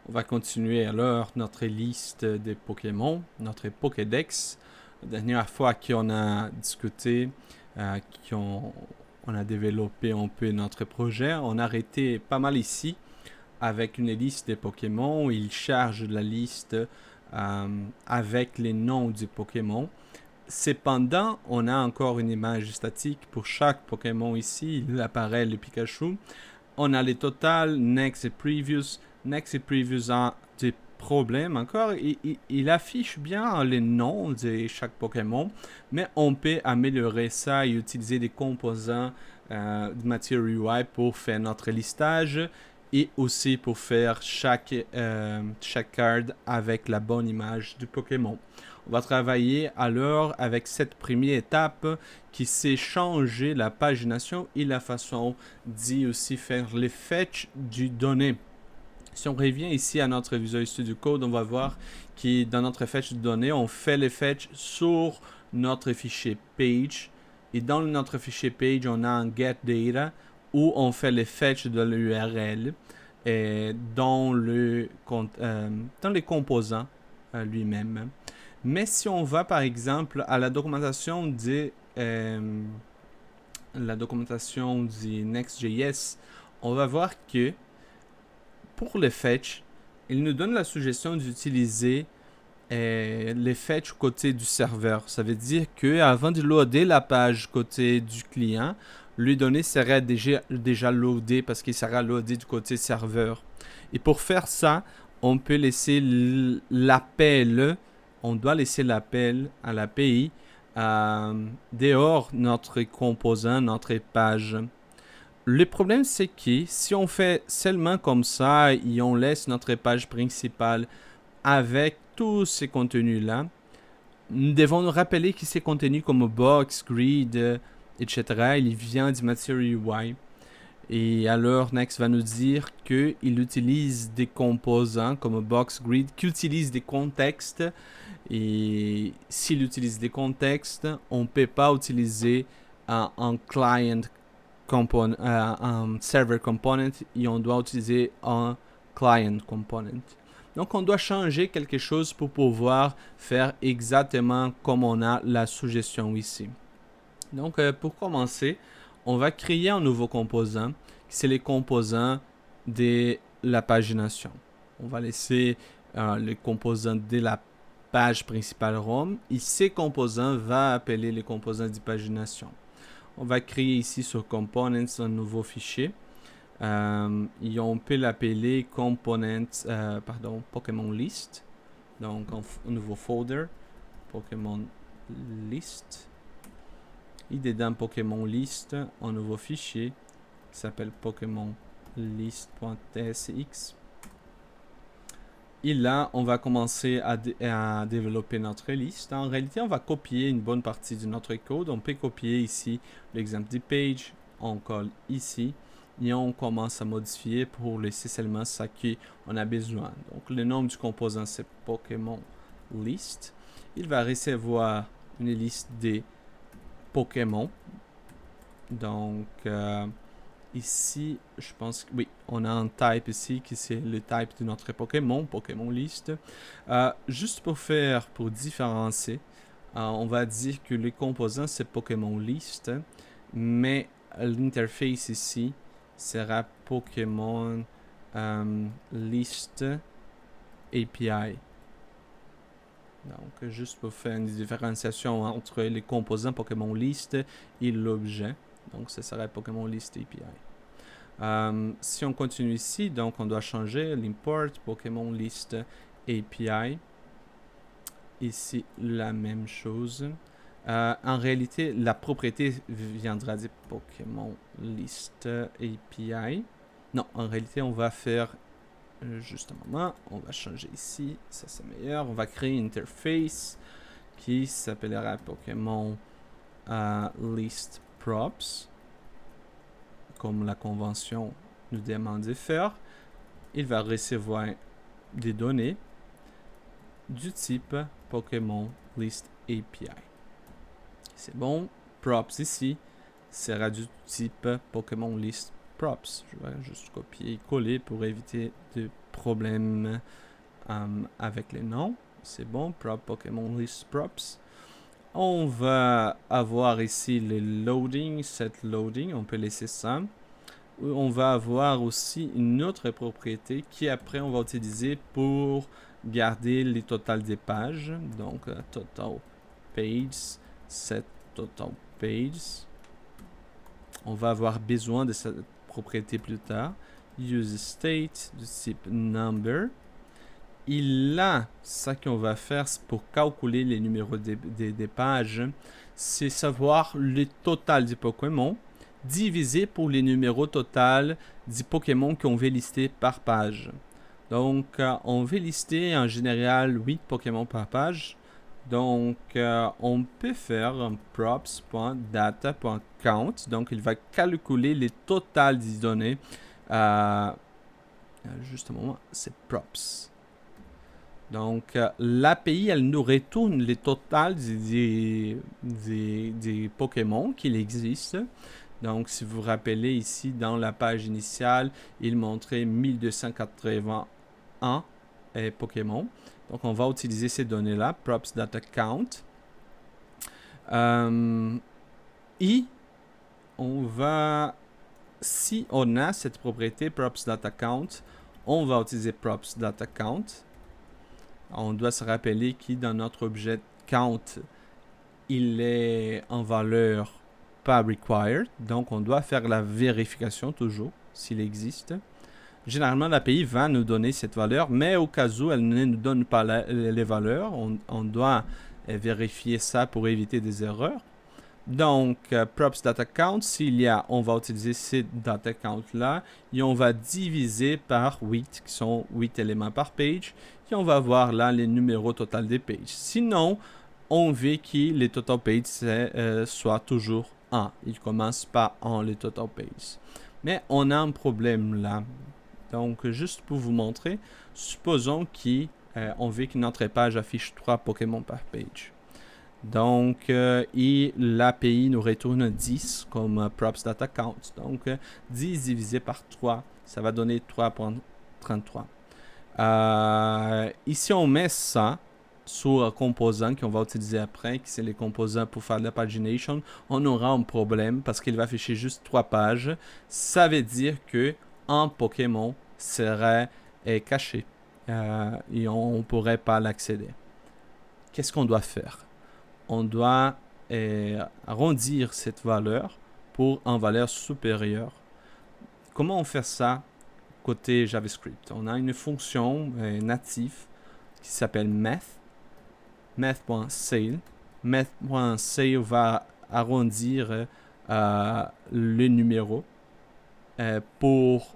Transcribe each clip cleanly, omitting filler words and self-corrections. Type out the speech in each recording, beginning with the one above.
On va continuer alors notre liste des Pokémon, notre Pokédex. La dernière fois qu'on a discuté, on a développé un peu notre projet, on a arrêté pas mal ici avec une liste des Pokémon. Il charge la liste avec les noms des Pokémon. Cependant, on a encore une image statique pour chaque Pokémon ici. Il apparaît le Pikachu. On a les totales, next et previous. Next et previous a des problèmes encore. Il affiche bien les noms de chaque Pokémon, mais on peut améliorer ça et utiliser des composants de Material UI pour faire notre listage et aussi pour faire chaque card avec la bonne image du Pokémon. On va travailler alors avec cette première étape qui c'est changer la pagination et la façon d'y aussi faire les fetch du données. Si on revient ici à notre Visual Studio Code, on va voir que dans notre fetch de données, on fait les fetch sur notre fichier page. Et dans notre fichier page, on a un get data où on fait les fetch de l'URL dans les composants lui-même. Mais si on va par exemple à la documentation du Next.js, on va voir que pour le fetch, il nous donne la suggestion d'utiliser les fetch côté du serveur. Ça veut dire que avant de loader la page côté du client, les données seraient déjà loadées parce qu'il sera loadé du côté serveur. Et pour faire ça, on peut laisser l'appel, on doit laisser l'appel à l'API dehors notre composant, notre page. Le problème, c'est que si on fait seulement comme ça et on laisse notre page principale avec tous ces contenus-là, nous devons nous rappeler que ces contenus comme box, grid, etc., il vient du Material UI. Et alors, Next va nous dire qu'il utilise des composants comme box, grid, qui utilisent des contextes. Et s'il utilise des contextes, on ne peut pas utiliser un client un server component et on doit utiliser un client component. Donc on doit changer quelque chose pour pouvoir faire exactement comme on a la suggestion ici. Donc pour commencer, on va créer un nouveau composant, c'est les composants de la pagination. On va laisser les composants de la page principale ROM et ces composants vont appeler les composants de pagination. On va créer ici sur Components un nouveau fichier. Et on peut l'appeler Pokémon List. Donc un nouveau folder, Pokémon List. Et dedans Pokémon List, un nouveau fichier qui s'appelle Pokémon List.tsx. Et là, on va commencer à développer notre liste. En réalité, on va copier une bonne partie de notre code. On peut copier ici l'exemple du page. On colle ici. Et on commence à modifier pour laisser seulement ce qu'on a besoin. Donc, le nom du composant, c'est Pokémon List. Il va recevoir une liste des Pokémon. Donc, ici, je pense que oui, on a un type ici qui c'est le type de notre Pokémon, Pokémon List. Juste pour différencier, on va dire que le composant c'est Pokémon List, mais l'interface ici sera Pokémon List API. Donc, juste pour faire une différenciation entre les composants Pokémon List et l'objet. Donc, ce serait Pokémon List API. Si on continue ici, donc on doit changer l'import Pokémon List API. Ici, la même chose. En réalité, la propriété viendra de Pokémon List API. Non, en réalité, on va faire juste un moment. On va changer ici. Ça, c'est meilleur. On va créer une interface qui s'appellera Pokémon List Props, comme la convention nous demande de faire. Il va recevoir des données du type Pokémon List API. C'est bon. Props ici sera du type Pokémon List Props. Je vais juste copier et coller pour éviter de problème avec les noms. C'est bon, prop Pokémon list props. On va avoir ici les loading, set loading, on peut laisser ça. On va avoir aussi une autre propriété qui après on va utiliser pour garder les totals des pages. Donc total pages, set total pages. On va avoir besoin de cette propriété plus tard. Use state du type number. Et là, ça qu'on va faire pour calculer les numéros des pages, c'est savoir le total du Pokémon divisé pour les numéros total du Pokémon qu'on veut lister par page. Donc, on veut lister en général 8 Pokémon par page. Donc, on peut faire un props.data.count. Donc, il va calculer les totals des données. Juste un moment, c'est props. Donc, l'API, elle nous retourne les totals des Pokémon qu'il existe. Donc, si vous vous rappelez ici, dans la page initiale, il montrait 1281 Pokémon. Donc, on va utiliser ces données-là, props data count. Et on va, si on a cette propriété props data count, on va utiliser props data count. On doit se rappeler que dans notre objet count, il est en valeur pas required. Donc, on doit faire la vérification toujours s'il existe. Généralement, l'API va nous donner cette valeur, mais au cas où elle ne nous donne pas les valeurs, on doit vérifier ça pour éviter des erreurs. Donc, props data count, s'il y a, on va utiliser ces data count là et on va diviser par 8, qui sont 8 éléments par page, et on va voir là les numéros total des pages. Sinon, on veut que les total pages soient toujours 1. Il commence par 1 les total pages. Mais on a un problème là. Donc, juste pour vous montrer, supposons qu'on veut que notre page affiche 3 Pokémon par page. Donc, et l'API nous retourne 10 comme props data count. Donc, 10 divisé par 3, ça va donner 3.33. Ici, on met ça sur un composant qu'on va utiliser après, qui c'est les composants pour faire de la pagination. On aura un problème parce qu'il va afficher juste 3 pages. Ça veut dire que un Pokémon serait caché et on ne pourrait pas l'accéder. Qu'est-ce qu'on doit faire? On doit arrondir cette valeur pour une valeur supérieure. Comment on fait ça côté JavaScript? On a une fonction native qui s'appelle math.sale. Math.sale va arrondir le numéro pour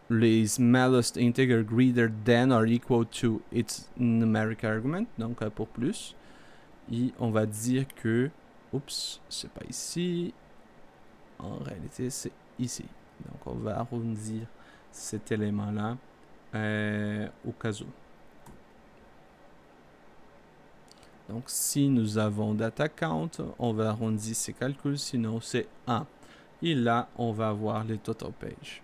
les smallest integer greater than or equal to its numeric argument, donc pour plus. Et on va dire que, oups, c'est pas ici, en réalité c'est ici. Donc on va arrondir cet élément-là au cas où. Donc si nous avons data count, on va arrondir ces calculs, sinon c'est 1. Et là, on va avoir les total pages.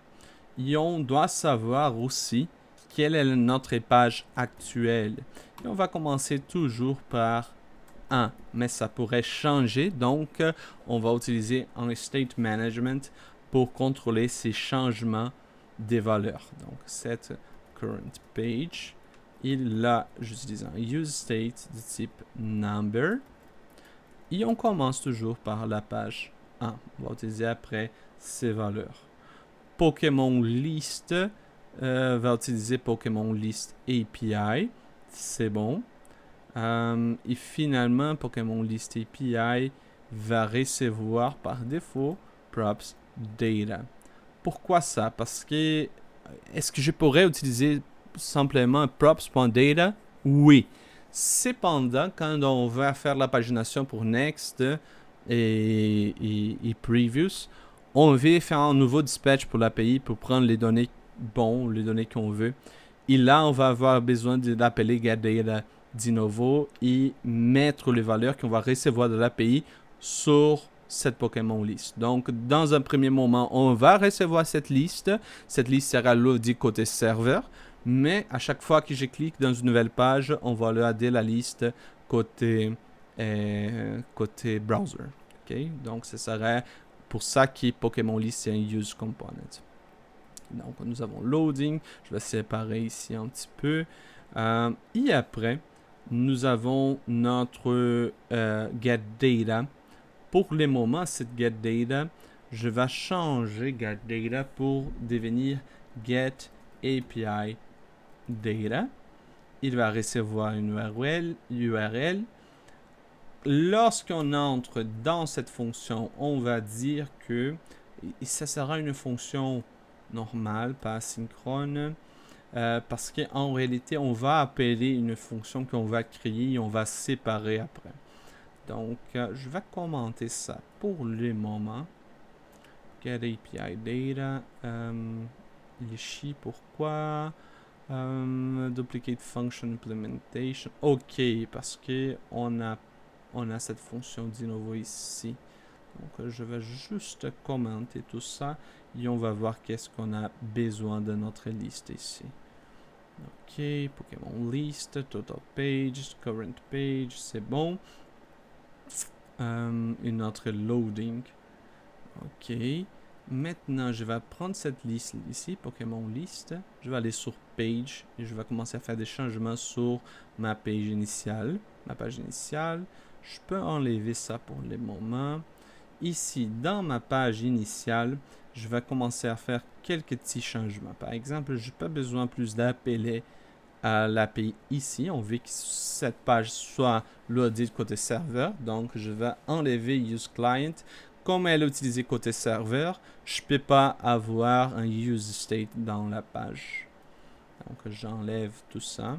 Et on doit savoir aussi quelle est notre page actuelle. Et on va commencer toujours par 1, mais ça pourrait changer. Donc, on va utiliser un state management pour contrôler ces changements des valeurs. Donc, set current page. Et là, j'utilise un use state du type number. Et on commence toujours par la page 1. On va utiliser après ces valeurs. Pokémon List va utiliser Pokémon List API. C'est bon. Et finalement, Pokémon List API va recevoir par défaut props data. Pourquoi ça? Parce que est-ce que je pourrais utiliser simplement props.data? Oui. Cependant, quand on va faire la pagination pour Next et Previous, on veut faire un nouveau dispatch pour l'API pour prendre les données les données qu'on veut. Et là, on va avoir besoin de l'appeler getData de nouveau et mettre les valeurs qu'on va recevoir de l'API sur cette Pokémon liste. Donc, dans un premier moment, on va recevoir cette liste. Cette liste sera loadée côté serveur. Mais à chaque fois que je clique dans une nouvelle page, on va loader la liste côté browser. Okay? Donc, ce serait pour ça que Pokémon list est un use component. Donc, nous avons loading. Je vais séparer ici un petit peu. Et après, nous avons notre get data. Pour le moment, cette get data, je vais changer get data pour devenir get API data. Il va recevoir une URL. Lorsqu'on entre dans cette fonction, on va dire que ça sera une fonction normale, pas asynchrone, parce qu'en réalité, on va appeler une fonction qu'on va créer et on va séparer après. Donc, je vais commenter ça pour le moment. Get API data. Ici, pourquoi? Duplicate function implementation. OK, parce que on a cette fonction de nouveau ici. Donc, je vais juste commenter tout ça et on va voir qu'est-ce qu'on a besoin de notre liste ici. OK, Pokémon list, total page, current page, c'est bon. Une autre loading. OK. Maintenant, je vais prendre cette liste ici, Pokémon list. Je vais aller sur page et je vais commencer à faire des changements sur ma page initiale. Je peux enlever ça pour le moment. Ici, dans ma page initiale, je vais commencer à faire quelques petits changements. Par exemple, je n'ai pas besoin plus d'appeler à l'API ici. On veut que cette page soit loadée côté serveur. Donc, je vais enlever useClient. Comme elle est utilisée côté serveur, je ne peux pas avoir un useState dans la page. Donc, j'enlève tout ça.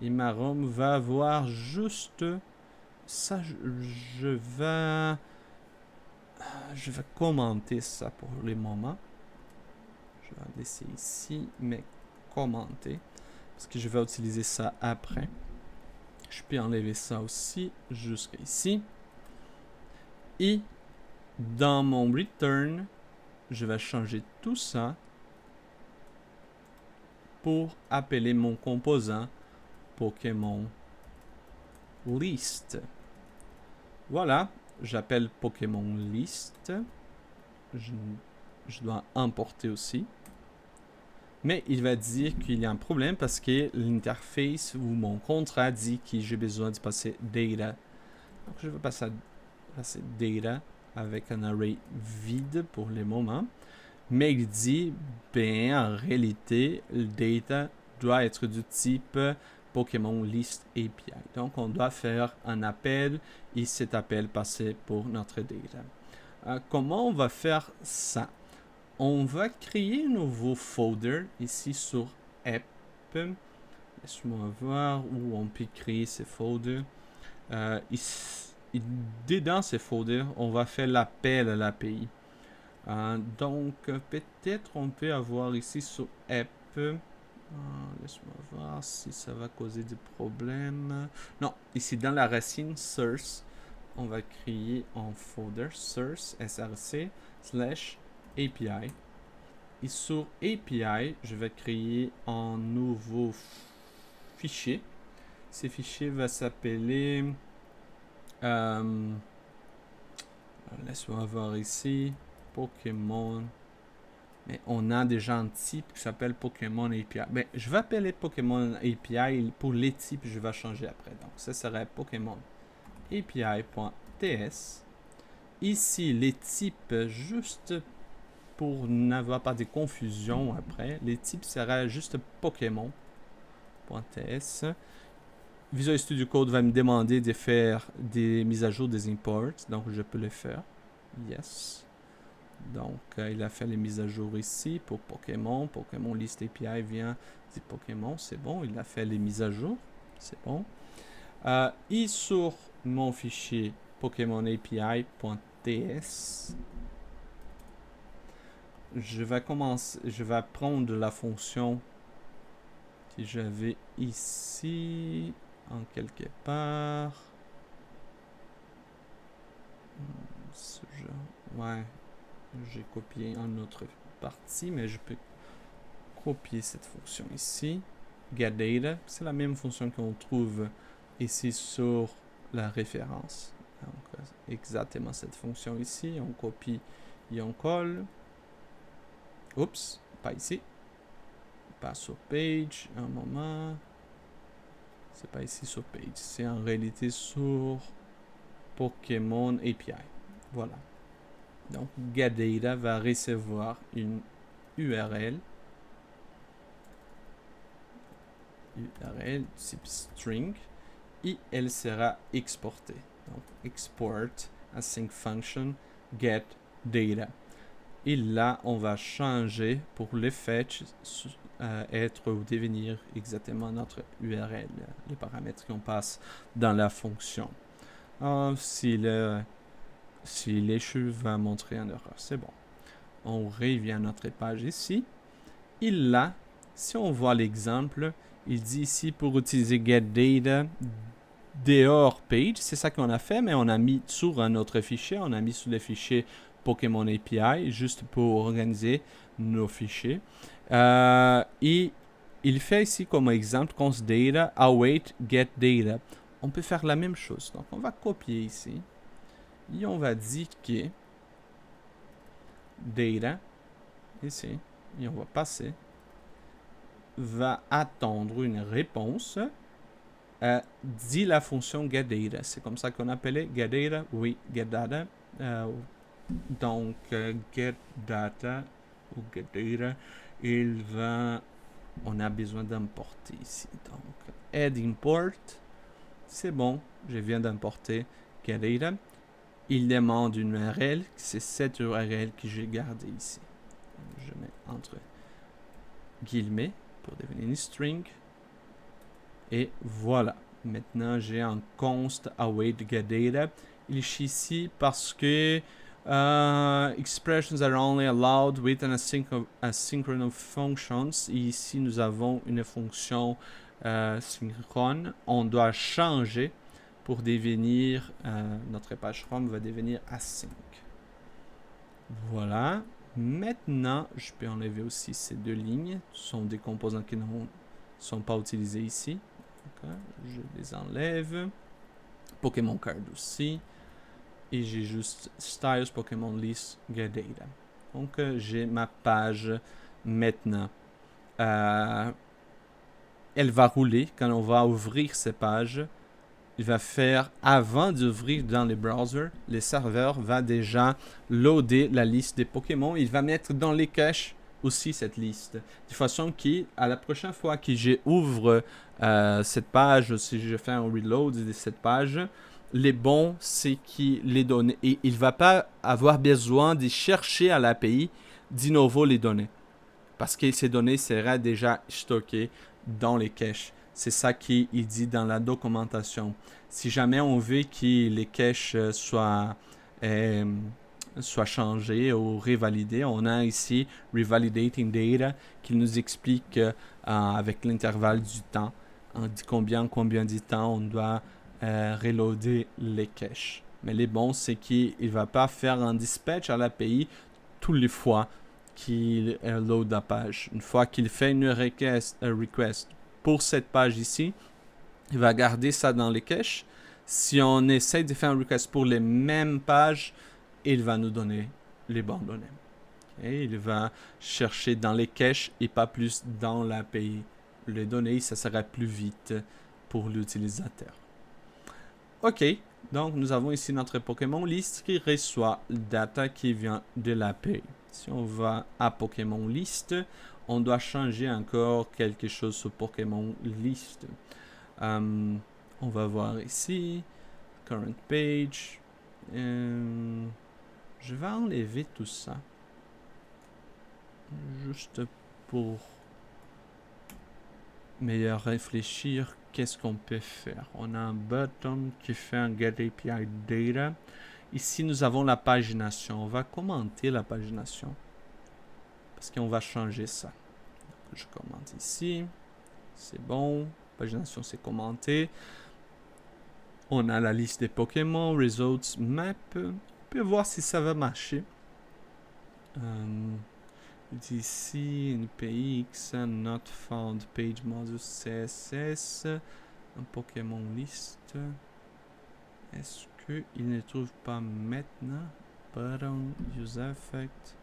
Et ma ROM va avoir juste ça. Je vais commenter ça pour le moment. Je vais laisser ici, mais commenter. Parce que je vais utiliser ça après. Je peux enlever ça aussi jusqu'à ici. Et dans mon return, je vais changer tout ça pour appeler mon composant Pokémon list. Voilà, j'appelle Pokémon list. Je dois importer aussi. Mais il va dire qu'il y a un problème parce que l'interface ou mon contrat dit que j'ai besoin de passer data. Donc je vais passer data avec un array vide pour le moment. Mais il dit, ben en réalité, le data doit être du type Pokémon list API. Donc on doit faire un appel et cet appel passer pour notre data. Comment on va faire ça? On va créer un nouveau folder ici sur app. Laisse-moi voir où on peut créer ces folders. Dedans ces folders, on va faire l'appel à l'API. Donc, peut-être on peut avoir ici sur app. Laisse-moi voir si ça va causer des problèmes. Non, ici dans la racine source, on va créer un folder source src / API. Et sur API, je vais créer un nouveau fichier. Ce fichier va s'appeler... laisse-moi voir ici. Pokémon. Mais on a déjà un type qui s'appelle Pokémon API. Ben, je vais appeler Pokémon API. Pour les types, je vais changer après. Donc, ça serait Pokémon API.ts. Ici, les types, juste pour n'avoir pas de confusion après, les types seraient juste Pokémon.ts. Visual Studio Code va me demander de faire des mises à jour des imports. Donc, je peux le faire. Yes. Donc, il a fait les mises à jour ici pour Pokémon. Pokémon List API vient du Pokémon. C'est bon. Il a fait les mises à jour. C'est bon. Et sur mon fichier Pokémon API.ts, je vais prendre la fonction que j'avais ici en quelque part. Ouais, j'ai copié une autre partie, mais je peux copier cette fonction ici. GetData, c'est la même fonction qu'on trouve ici sur la référence. Donc, exactement cette fonction ici. On copie et on colle. Oups, pas ici. Pas sur page. Un moment. C'est pas ici sur page. C'est en réalité sur Pokémon API. Voilà. Donc, GetData va recevoir une URL. URL type string. Et elle sera exportée. Donc, export async function get data. Et là, on va changer pour le fetch être ou devenir exactement notre URL, les paramètres qu'on passe dans la fonction. Si l'échelle va montrer une erreur, c'est bon. On revient à notre page ici. Et là, si on voit l'exemple, il dit ici pour utiliser getData dehors page, c'est ça qu'on a fait, mais on a mis sur un autre fichier, on a mis sur le fichier Pokémon API, juste pour organiser nos fichiers. Et il fait ici comme exemple const data await get data. On peut faire la même chose. Donc on va copier ici et on va dire que data ici, et on va passer, va attendre une réponse dit la fonction getData. C'est comme ça qu'on appelait getData. Oui, getData. Donc, getData ou getData, on a besoin d'importer ici. Donc, add import. C'est bon, je viens d'importer getData. Il demande une URL. C'est cette URL que j'ai gardée ici. Je mets entre guillemets pour devenir une string. Et voilà. Maintenant, j'ai un const await getData. Il est ici parce que expressions are only allowed with an asynchronous functions. Et ici, nous avons une fonction synchrone. On doit changer pour devenir, notre page Chrome va devenir async. Voilà. Maintenant, je peux enlever aussi ces deux lignes. Ce sont des composants qui ne sont pas utilisés ici. Okay. Je les enlève. Pokémon Card aussi. Et j'ai juste Styles Pokémon List Get Data. Donc, j'ai ma page maintenant. Elle va rouler quand on va ouvrir ces pages. Il va faire, avant d'ouvrir dans les browsers, le serveur va déjà loader la liste des Pokémon. Il va mettre dans les caches aussi cette liste. De façon qu'à la prochaine fois que j'ouvre cette page, si je fais un reload de cette page, les bons, c'est qui les données. Et il ne va pas avoir besoin de chercher à l'API de nouveau les données. Parce que ces données seraient déjà stockées dans les caches. C'est ça qu'il dit dans la documentation. Si jamais on veut que les caches soient changés ou revalidés, on a ici Revalidating Data qui nous explique avec l'intervalle du temps, combien de temps on doit reloader les caches. Mais les bons, c'est qu'il ne va pas faire un dispatch à l'API toutes les fois qu'il load la page. Une fois qu'il fait une request pour cette page ici, il va garder ça dans les caches. Si on essaie de faire un request pour les mêmes pages, il va nous donner les bonnes données. Et il va chercher dans les caches et pas plus dans l'API. Les données, ça sera plus vite pour l'utilisateur. Ok, donc nous avons ici notre Pokémon List qui reçoit data qui vient de l'API. Si on va à Pokémon List, on doit changer encore quelque chose sur Pokémon List. On va voir ici, Current Page. Je vais enlever tout ça. Juste pour mieux réfléchir, qu'est-ce qu'on peut faire. On a un button qui fait un Get API Data. Ici, nous avons la pagination. On va commenter la pagination. Parce qu'on va changer ça. Donc, je commente ici. C'est bon. Pagination, c'est commenté. On a la liste des Pokémon. Results Map. peut voir si ça va marcher. D'ici, NPX, not found, page module CSS, un Pokémon list. Est-ce qu'il ne trouve pas maintenant? Button, use effect,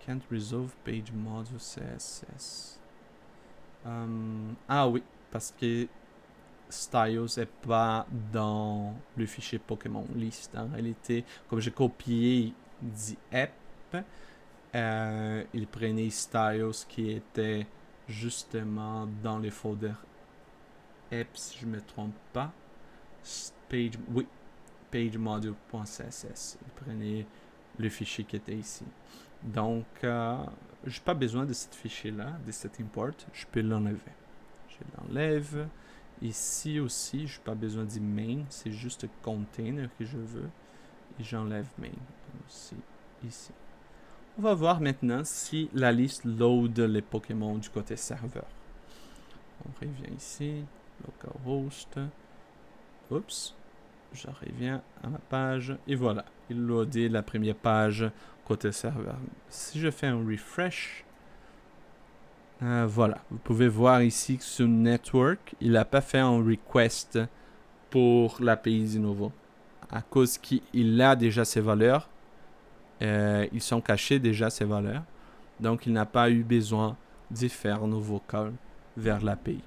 can't resolve page module CSS. Ah oui, parce que Styles n'est pas dans le fichier Pokémon list. En réalité, comme j'ai copié dit app, il prenait Styles qui était justement dans les folders app, si je ne me trompe pas. Page, oui, pagemodule.css. Il prenait le fichier qui était ici. Donc, je n'ai pas besoin de ce fichier-là, de cet import. Je peux l'enlever. Je l'enlève. Ici aussi, je n'ai pas besoin du main. C'est juste container que je veux. Et j'enlève main. Aussi, ici. On va voir maintenant si la liste load les Pokémon du côté serveur. On revient ici. Localhost. Oups. Je reviens à ma page. Et voilà. Il loadait la première page côté serveur. Si je fais un refresh, voilà. Vous pouvez voir ici que sur Network, il n'a pas fait un request pour l'API du nouveau. À cause qu'il a déjà ses valeurs. Ils sont cachés déjà ces valeurs. Donc, il n'a pas eu besoin de faire un nouveau call vers l'API.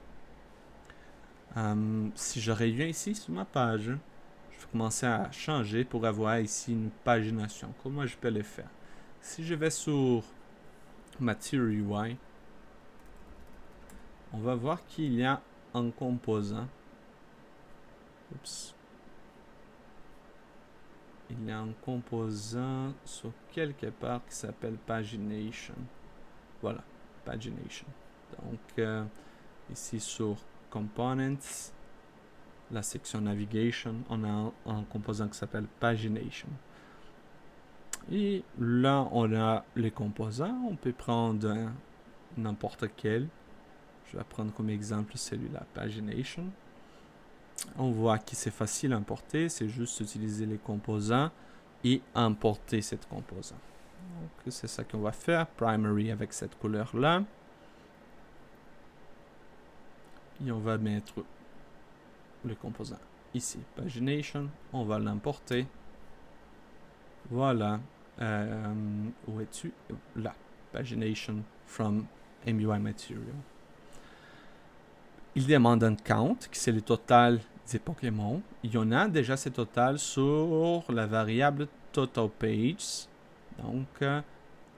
Si je reviens ici sur ma page, je vais commencer à changer pour avoir ici une pagination. Comment je peux le faire? Si je vais sur Material UI, on va voir qu'il y a un composant. Oups. Il y a un composant sur quelque part qui s'appelle Pagination. Voilà, Pagination. Donc, ici sur Components, la section Navigation, on a un composant qui s'appelle Pagination. Et là, on a les composants. On peut prendre n'importe quel. Je vais prendre comme exemple celui-là, Pagination. On voit que c'est facile à importer. C'est juste utiliser les composants et importer cette composant. Donc, c'est ça qu'on va faire. Primary avec cette couleur-là. Et on va mettre le composant ici. Pagination. On va l'importer. Voilà. Où es-tu? Là. Pagination from MUI Material. Il demande un count, qui c'est le total des Pokémon. Il y en a déjà ce total sur la variable total pages. Donc,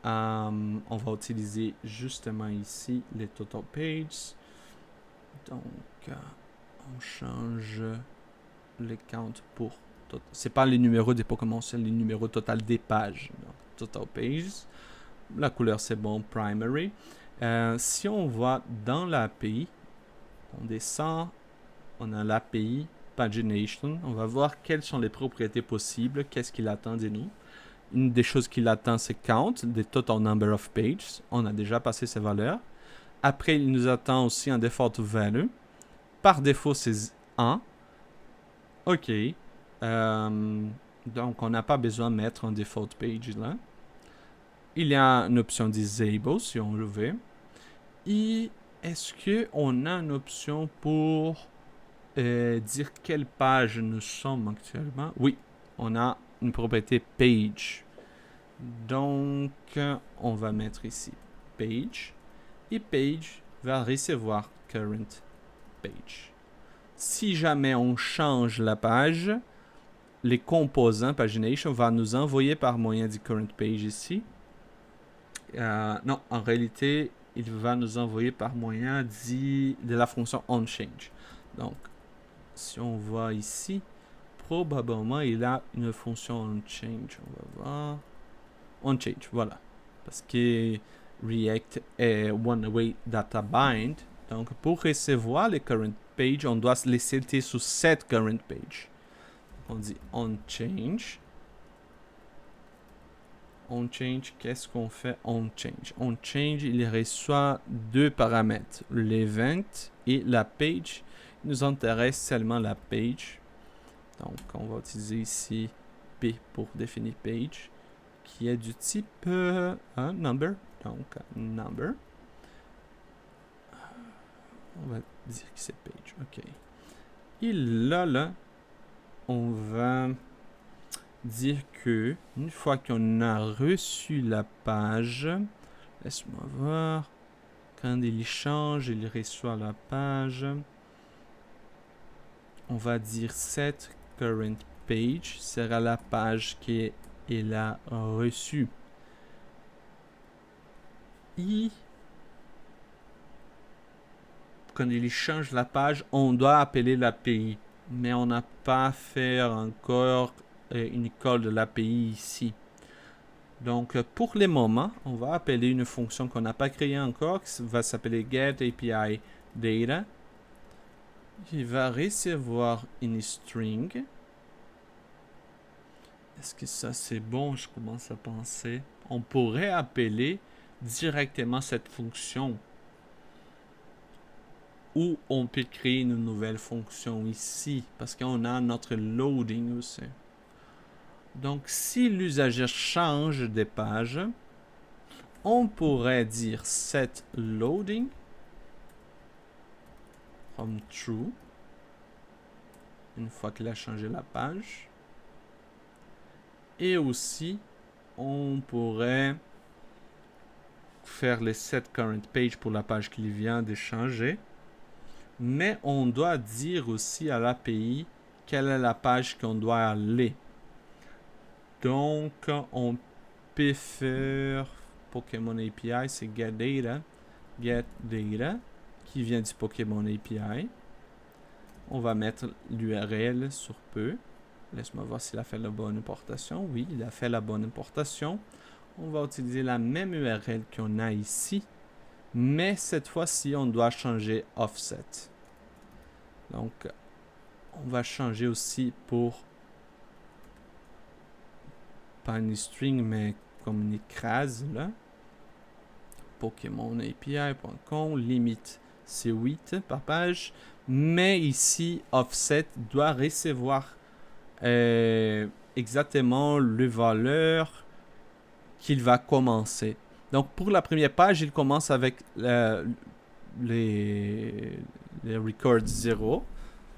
on va utiliser justement ici les total pages. Donc, on change le count pour... C'est pas les numéros des Pokémon, c'est les numéros total des pages. Donc, total pages. La couleur, c'est bon, primary. Si on va dans l'API, on descend, on a l'API, Pagination. On va voir quelles sont les propriétés possibles, qu'est-ce qu'il attend de nous. Une des choses qu'il attend, c'est count, the total number of pages. On a déjà passé ces valeurs. Après, il nous attend aussi un default value. Par défaut, c'est 1. OK. Donc, on n'a pas besoin de mettre un default page là. Il y a une option disable si on le veut. Et est-ce qu'on a une option pour dire quelle page nous sommes actuellement? Oui, on a une propriété page. Donc, on va mettre ici page. Et page va recevoir current page. Si jamais on change la page, les composants Pagination va nous envoyer par moyen du current page ici. Non, en réalité, il va nous envoyer par moyen de la fonction onChange. Donc, si on voit ici, probablement il a une fonction onChange. On va voir. OnChange, voilà. Parce que React est one-way data bind. Donc, pour recevoir les current page, on doit les setter sur cette current page. On dit onChange. OnChange, qu'est-ce qu'on fait? OnChange. OnChange, il reçoit deux paramètres, l'event et la page. Il nous intéresse seulement la page. Donc, on va utiliser ici P pour définir page, qui est du type number. Donc, number. On va dire que c'est page. OK. Et là, on va dire que une fois qu'on a reçu la page, laisse-moi voir, quand il change, il reçoit la page. On va dire set current page sera la page qu'il a reçue. Et quand il change la page, on doit appeler l'API. Mais on n'a pas fait encore une call de l'API ici. Donc, pour le moment, on va appeler une fonction qu'on n'a pas créée encore, qui va s'appeler getAPIData. Il va recevoir une string. Est-ce que ça c'est bon? Je commence à penser. On pourrait appeler directement cette fonction. Ou on peut créer une nouvelle fonction ici, parce qu'on a notre loading aussi. Donc, si l'usager change de page, on pourrait dire set loading from true, une fois qu'il a changé la page. Et aussi, on pourrait faire le set current page pour la page qu'il vient de changer. Mais on doit dire aussi à l'API quelle est la page qu'on doit aller. Donc, on peut faire Pokémon API, c'est getData, qui vient du Pokémon API. On va mettre l'URL sur peu. Laisse-moi voir s'il a fait la bonne importation. Oui, il a fait la bonne importation. On va utiliser la même URL qu'on a ici. Mais cette fois-ci, on doit changer offset. Donc, on va changer aussi pour pas une string, mais comme une crase là. Pokémon API.com, limite c'est 8 par page. Mais ici, offset doit recevoir exactement le valeur qu'il va commencer. Donc, pour la première page, il commence avec les records 0.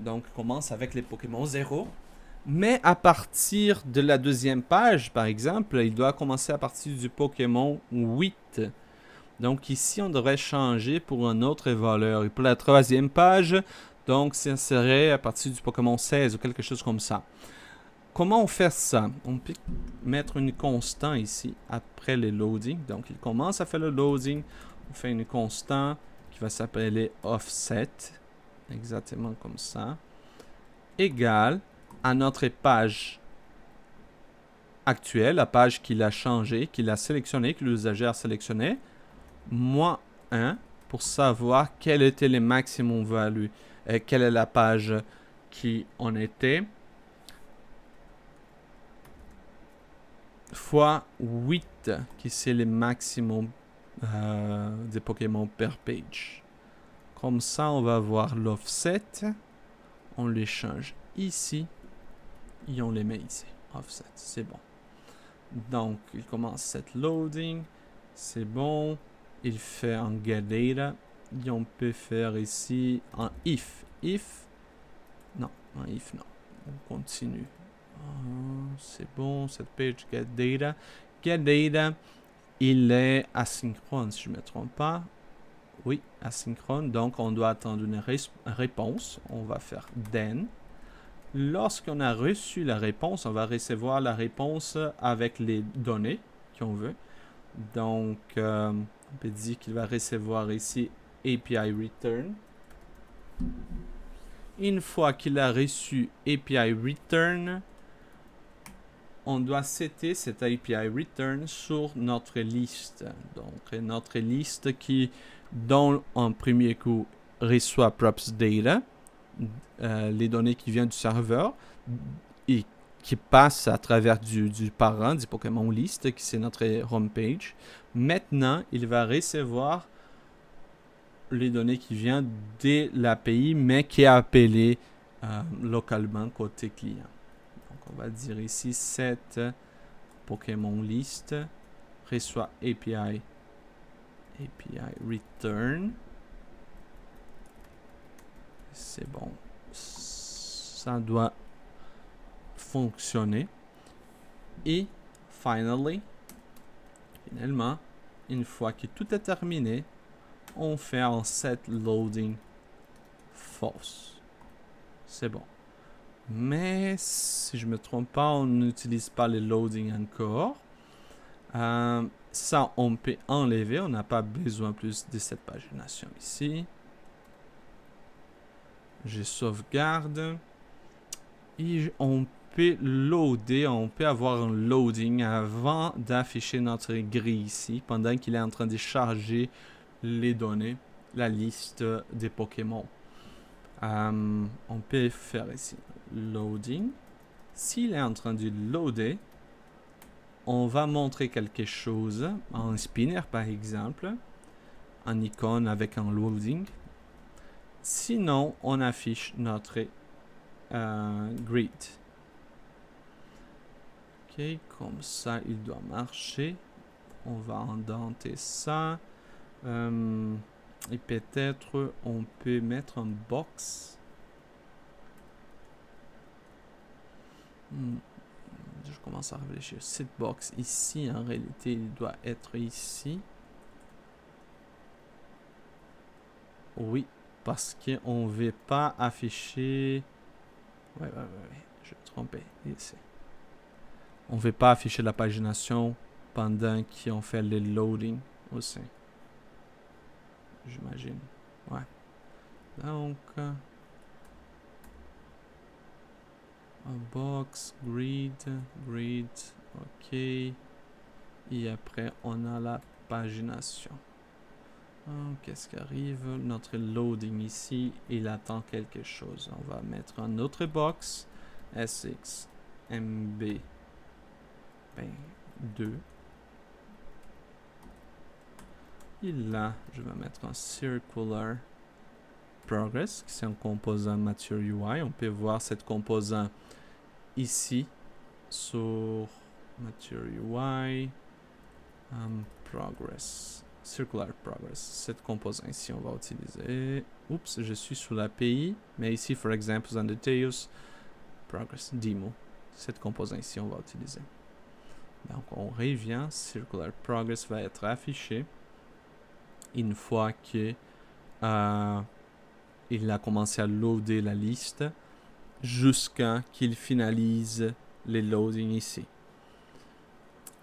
Donc, il commence avec les Pokémon 0. Mais à partir de la deuxième page, par exemple, il doit commencer à partir du Pokémon 8. Donc, ici, on devrait changer pour une autre valeur. Et pour la troisième page, donc, ça serait à partir du Pokémon 16 ou quelque chose comme ça. Comment on fait ça? On peut mettre une constante ici après le loading. Donc, il commence à faire le loading. On fait une constante qui va s'appeler offset. Exactement comme ça. Égal à notre page actuelle, la page qu'il a changée, qu'il a sélectionnée, que l'usager a sélectionné, moins 1 pour savoir quel était le maximum value, quelle est la page qui en était, fois 8, qui c'est le maximum des Pokémon per page. Comme ça, on va voir l'offset. On les change ici. Et on les met ici. Offset, c'est bon. Donc, il commence cette loading. C'est bon. Il fait en getData. Et on peut faire ici en if. If. Non, en if, non. On continue. C'est bon, cette page getData. GetData, il est asynchrone, si je ne me trompe pas. Oui, asynchrone. Donc, on doit attendre une réponse. On va faire then. Lorsqu'on a reçu la réponse, on va recevoir la réponse avec les données qu'on veut. Donc, on peut dire qu'il va recevoir ici API return. Une fois qu'il a reçu API return, on doit setter cette API return sur notre liste. Donc, notre liste qui, dont en premier coup, reçoit props data, les données qui viennent du serveur et qui passent à travers du parent, du Pokémon list, qui c'est notre homepage. Maintenant, il va recevoir les données qui viennent de l'API, mais qui est appelée localement côté client. Donc, on va dire ici set Pokémon list reçoit API return. C'est bon. Ça doit fonctionner. Et finalement, une fois que tout est terminé, on fait un set loading false. C'est bon. Mais si je me trompe pas, on n'utilise pas le loading encore. Ça, on peut enlever. On n'a pas besoin plus de cette pagination ici. Je sauvegarde. Et on peut loader. On peut avoir un loading avant d'afficher notre grille ici. Pendant qu'il est en train de charger les données. La liste des Pokémon. On peut faire ici loading. S'il est en train de loader, on va montrer quelque chose, un spinner par exemple, un icône avec un loading. Sinon, on affiche notre grid. Ok, comme ça, il doit marcher. On va indenter ça. Et peut-être on peut mettre un box. Je commence à réfléchir. Cette box ici, en réalité, il doit être ici. Oui, parce qu'on ne veut pas afficher... Ouais, je me trompais. Ici. On ne veut pas afficher la pagination pendant qu'on fait le loading aussi. J'imagine. Ouais. Donc... un box, grid, ok. Et après, on a la pagination. Qu'est-ce qui arrive? Notre loading ici, il attend quelque chose. On va mettre un autre box, SXMB 2. Et là, je vais mettre un circular progress, qui c'est un composant Mature UI. On peut voir cette composant ici sur Mature UI progress, circular progress. Cette composant ici, on va utiliser. Oups, je suis sur l'API, mais ici, for example, on details progress demo. Cette composant ici, on va utiliser. Donc, on revient. Circular progress va être affiché une fois que il a commencé à loader la liste jusqu'à qu'il finalise les loading ici.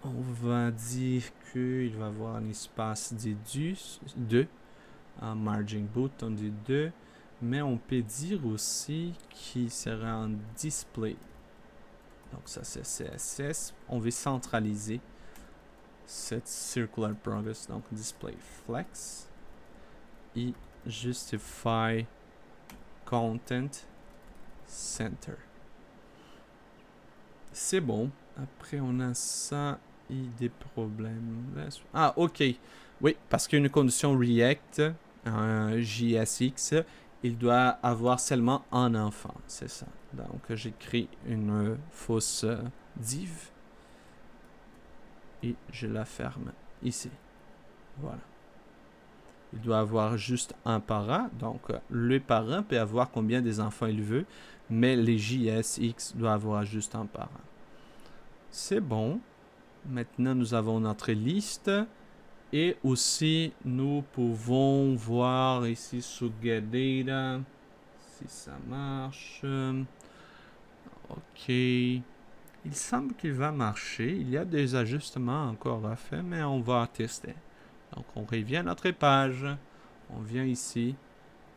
On va dire qu'il va avoir un espace de 2, un margin boot, on dit 2, mais on peut dire aussi qu'il sera un display. Donc ça c'est CSS. On veut centraliser cette circular progress, donc display flex et justify content center. C'est bon. Après, on a ça et des problèmes. Ah, ok. Oui, parce qu'il y a une condition React, JSX, il doit avoir seulement un enfant. C'est ça. Donc, j'écris une fausse div et je la ferme ici. Voilà. Il doit avoir juste un parent. Donc, le parent peut avoir combien des enfants il veut, mais les JSX doivent avoir juste un parent. C'est bon. Maintenant, nous avons notre liste. Et aussi, nous pouvons voir ici sur GetData si ça marche. Ok. Il semble qu'il va marcher. Il y a des ajustements encore à faire, mais on va tester. Donc, on revient à notre page. On vient ici.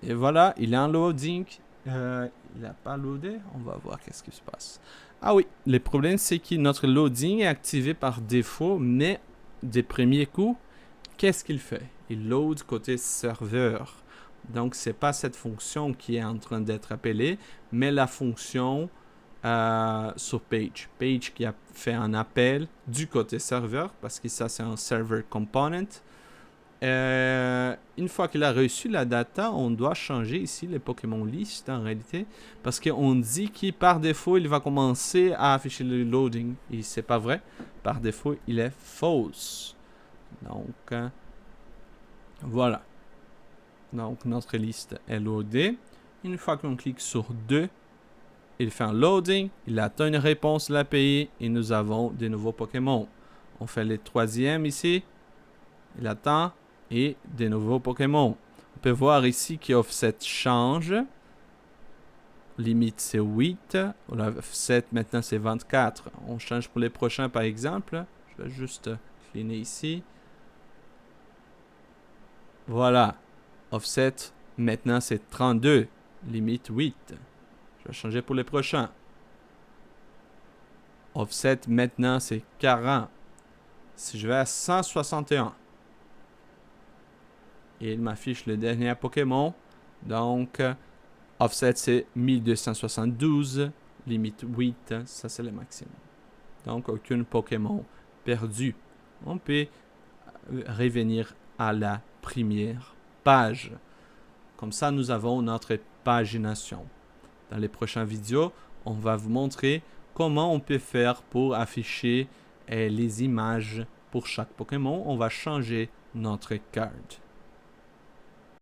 Et voilà, il est en loading. Il n'a pas loadé. On va voir qu'est-ce qui se passe. Ah oui, le problème, c'est que notre loading est activé par défaut, mais des premiers coups, qu'est-ce qu'il fait? Il load côté serveur. Donc, ce n'est pas cette fonction qui est en train d'être appelée, mais la fonction sur Page. Page qui a fait un appel du côté serveur, parce que ça, c'est un server component. une fois qu'il a reçu la data, on doit changer ici les Pokémon list en réalité. Parce qu'on dit que par défaut, il va commencer à afficher le loading. Et c'est pas vrai. Par défaut, il est false. Donc, voilà. Donc, notre liste est loadée. Une fois qu'on clique sur 2, il fait un loading. Il attend une réponse de l'API et nous avons des nouveaux Pokémon. On fait le troisième ici. Il attend et des nouveaux Pokémon. On peut voir ici que offset change. Limite c'est 8. Offset maintenant c'est 24. On change pour les prochains par exemple. Je vais juste cleaner ici. Voilà. Offset maintenant c'est 32. Limite 8. Je vais changer pour les prochains. Offset maintenant c'est 40. Si je vais à 161. Et il m'affiche le dernier Pokémon. Donc, offset c'est 1272. Limite 8. Ça c'est le maximum. Donc, aucun Pokémon perdu. On peut revenir à la première page. Comme ça, nous avons notre pagination. Dans les prochaines vidéos, on va vous montrer comment on peut faire pour afficher les images pour chaque Pokémon. On va changer notre carte.